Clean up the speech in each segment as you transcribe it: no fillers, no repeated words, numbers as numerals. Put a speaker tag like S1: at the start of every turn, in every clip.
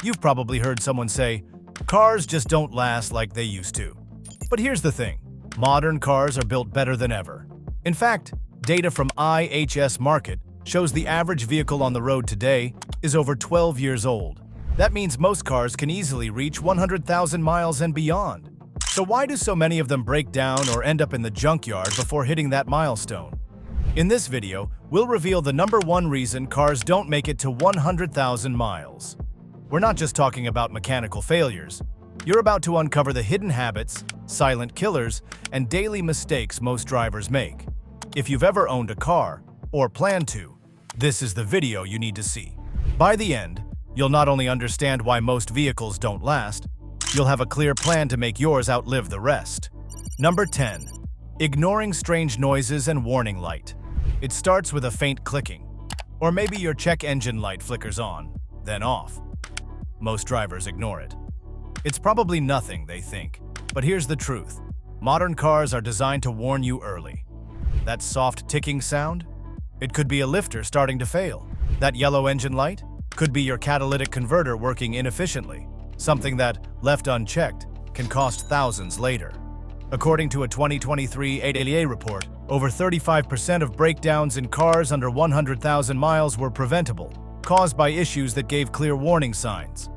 S1: You've probably heard someone say, cars just don't last like they used to. But here's the thing, modern cars are built better than ever. In fact, data from IHS Markit shows the average vehicle on the road today is over 12 years old. That means most cars can easily reach 100,000 miles and beyond. So why do so many of them break down or end up in the junkyard before hitting that milestone? In this video, we'll reveal the #1 reason cars don't make it to 100,000 miles. We're not just talking about mechanical failures. You're about to uncover the hidden habits, silent killers, and daily mistakes most drivers make. If you've ever owned a car, or plan to, this is the video you need to see. By the end, you'll not only understand why most vehicles don't last, you'll have a clear plan to make yours outlive the rest. Number 10. Ignoring strange noises and warning light. It starts with a faint clicking. Or maybe your check engine light flickers on, then off. Most drivers ignore it. It's probably nothing, they think. But here's the truth. Modern cars are designed to warn you early. That soft ticking sound? It could be a lifter starting to fail. That yellow engine light? Could be your catalytic converter working inefficiently. Something that, left unchecked, can cost thousands later. According to a 2023 ADAC report, over 35% of breakdowns in cars under 100,000 miles were preventable, caused by issues that gave clear warning signs.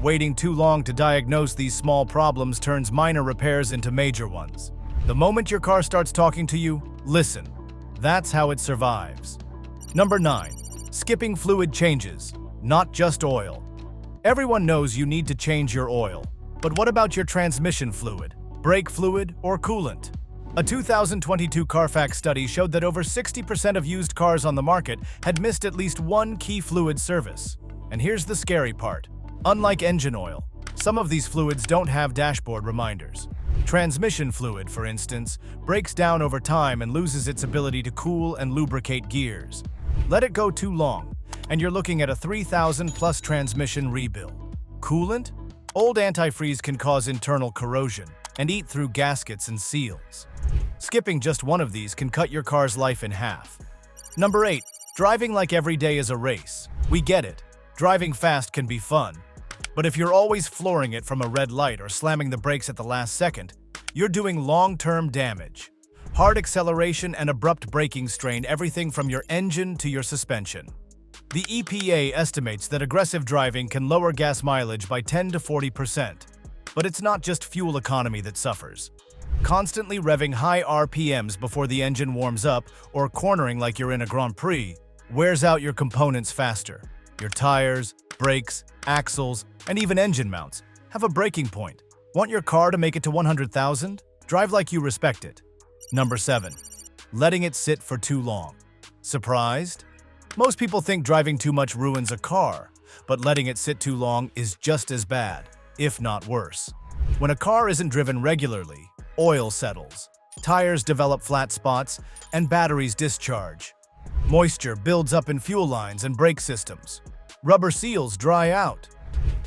S1: Waiting too long to diagnose these small problems turns minor repairs into major ones. The moment your car starts talking to you, listen. That's how it survives. Number 9. Skipping fluid changes, not just oil. Everyone knows you need to change your oil, but what about your transmission fluid, brake fluid, or coolant? A 2022 Carfax study showed that over 60% of used cars on the market had missed at least one key fluid service. And here's the scary part. Unlike engine oil, some of these fluids don't have dashboard reminders. Transmission fluid, for instance, breaks down over time and loses its ability to cool and lubricate gears. Let it go too long, and you're looking at a 3,000+ transmission rebuild. Coolant? Old antifreeze can cause internal corrosion and eat through gaskets and seals. Skipping just one of these can cut your car's life in half. Number 8. Driving like every day is a race. We get it. Driving fast can be fun. But if you're always flooring it from a red light or slamming the brakes at the last second, you're doing long-term damage. Hard acceleration and abrupt braking strain everything from your engine to your suspension. The EPA estimates that aggressive driving can lower gas mileage by 10 to 40%. But it's not just fuel economy that suffers. Constantly revving high RPMs before the engine warms up or cornering like you're in a Grand Prix wears out your components faster. Your tires, brakes, axles, and even engine mounts have a breaking point. Want your car to make it to 100,000? Drive like you respect it. Number 7. Letting it sit for too long. Surprised? Most people think driving too much ruins a car, but letting it sit too long is just as bad, if not worse. When a car isn't driven regularly, oil settles, tires develop flat spots, and batteries discharge. Moisture builds up in fuel lines and brake systems. Rubber seals dry out.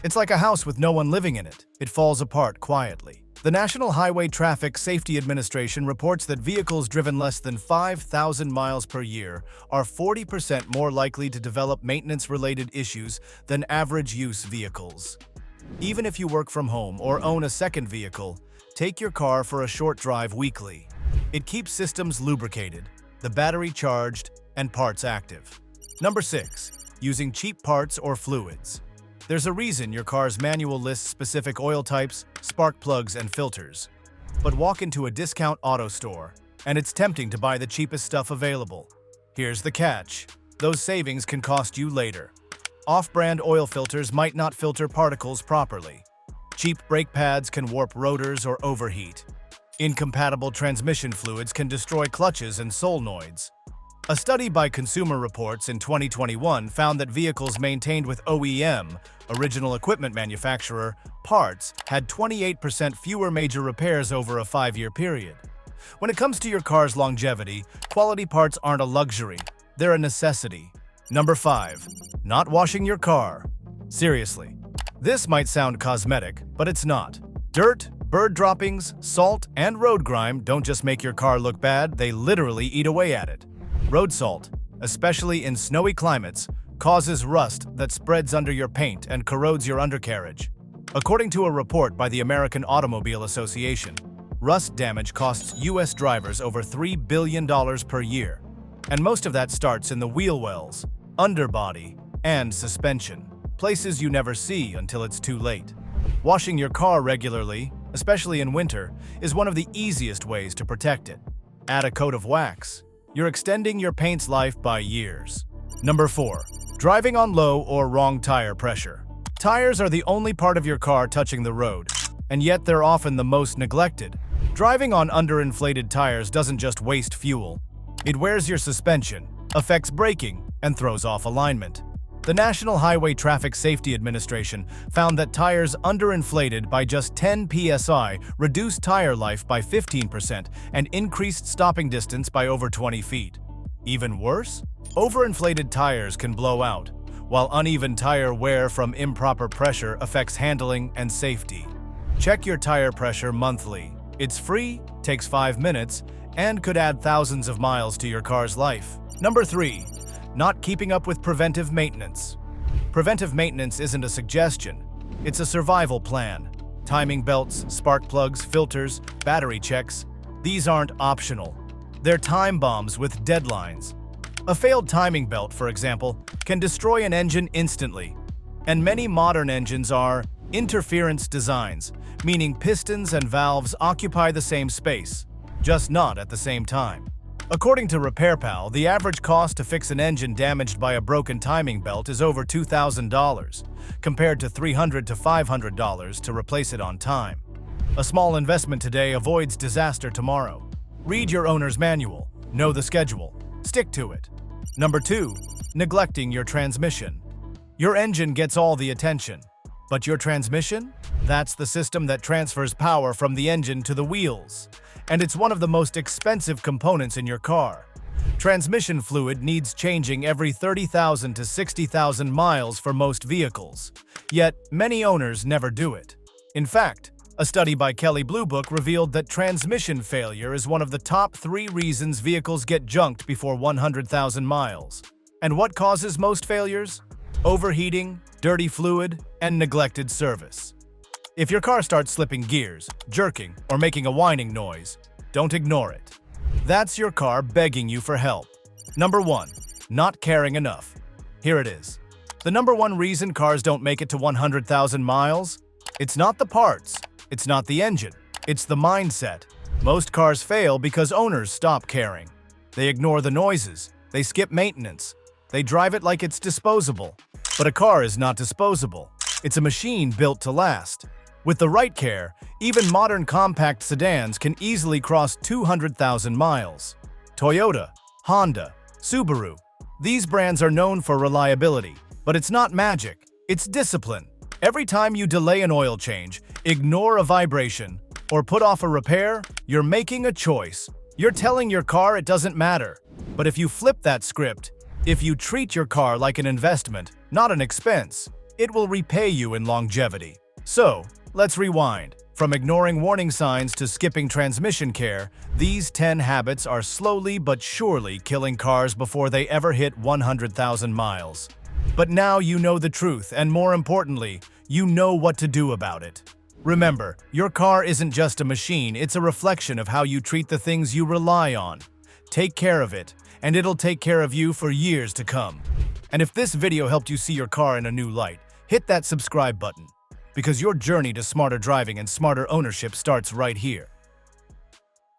S1: It's like a house with no one living in it. It falls apart quietly. The National Highway Traffic Safety Administration reports that vehicles driven less than 5,000 miles per year are 40% more likely to develop maintenance-related issues than average-use vehicles. Even if you work from home or own a second vehicle, take your car for a short drive weekly. It keeps systems lubricated, the battery charged, and parts active. Number 6. Using cheap parts or fluids. There's a reason your car's manual lists specific oil types, spark plugs, and filters. But walk into a discount auto store, and it's tempting to buy the cheapest stuff available. Here's the catch. Those savings can cost you later. Off-brand oil filters might not filter particles properly. Cheap brake pads can warp rotors or overheat. Incompatible transmission fluids can destroy clutches and solenoids. A study by Consumer Reports in 2021 found that vehicles maintained with OEM, original equipment manufacturer, parts had 28% fewer major repairs over a 5-year period. When it comes to your car's longevity, quality parts aren't a luxury, they're a necessity. Number 5. Not washing your car. Seriously, this might sound cosmetic, but it's not. Dirt, bird droppings, salt, and road grime don't just make your car look bad, they literally eat away at it. Road salt, especially in snowy climates, causes rust that spreads under your paint and corrodes your undercarriage. According to a report by the American Automobile Association, rust damage costs U.S. drivers over $3 billion per year, and most of that starts in the wheel wells, underbody, and suspension, places you never see until it's too late. Washing your car regularly, especially in winter, is one of the easiest ways to protect it. Add a coat of wax. You're extending your paint's life by years. Number 4. Driving on low or wrong tire pressure. Tires are the only part of your car touching the road, and yet they're often the most neglected. Driving on underinflated tires doesn't just waste fuel. It wears your suspension, affects braking, and throws off alignment. The National Highway Traffic Safety Administration found that tires underinflated by just 10 psi reduced tire life by 15% and increased stopping distance by over 20 feet. Even worse, overinflated tires can blow out, while uneven tire wear from improper pressure affects handling and safety. Check your tire pressure monthly. It's free, takes 5 minutes, and could add thousands of miles to your car's life. Number 3. Not keeping up with preventive maintenance. Preventive maintenance isn't a suggestion, it's a survival plan. Timing belts, spark plugs, filters, battery checks, these aren't optional. They're time bombs with deadlines. A failed timing belt, for example, can destroy an engine instantly. And many modern engines are interference designs, meaning pistons and valves occupy the same space, just not at the same time. According to RepairPal, the average cost to fix an engine damaged by a broken timing belt is over $2,000, compared to $300 to $500 to replace it on time. A small investment today avoids disaster tomorrow. Read your owner's manual, know the schedule, stick to it. Number 2. Neglecting your transmission. Your engine gets all the attention, but your transmission? That's the system that transfers power from the engine to the wheels. And it's one of the most expensive components in your car. Transmission fluid needs changing every 30,000 to 60,000 miles for most vehicles. Yet, many owners never do it. In fact, a study by Kelley Blue Book revealed that transmission failure is one of the top 3 reasons vehicles get junked before 100,000 miles. And what causes most failures? Overheating, dirty fluid, and neglected service. If your car starts slipping gears, jerking, or making a whining noise, don't ignore it. That's your car begging you for help. Number 1. Not caring enough. Here it is. The number 1 reason cars don't make it to 100,000 miles? It's not the parts. It's not the engine. It's the mindset. Most cars fail because owners stop caring. They ignore the noises. They skip maintenance. They drive it like it's disposable. But a car is not disposable. It's a machine built to last. With the right care, even modern compact sedans can easily cross 200,000 miles. Toyota, Honda, Subaru. These brands are known for reliability, but it's not magic, it's discipline. Every time you delay an oil change, ignore a vibration, or put off a repair, you're making a choice. You're telling your car it doesn't matter. But if you flip that script, if you treat your car like an investment, not an expense, it will repay you in longevity. So, let's rewind. From ignoring warning signs to skipping transmission care, these 10 habits are slowly but surely killing cars before they ever hit 100,000 miles. But now you know the truth, and more importantly, you know what to do about it. Remember, your car isn't just a machine, it's a reflection of how you treat the things you rely on. Take care of it, and it'll take care of you for years to come. And if this video helped you see your car in a new light, hit that subscribe button, because your journey to smarter driving and smarter ownership starts right here.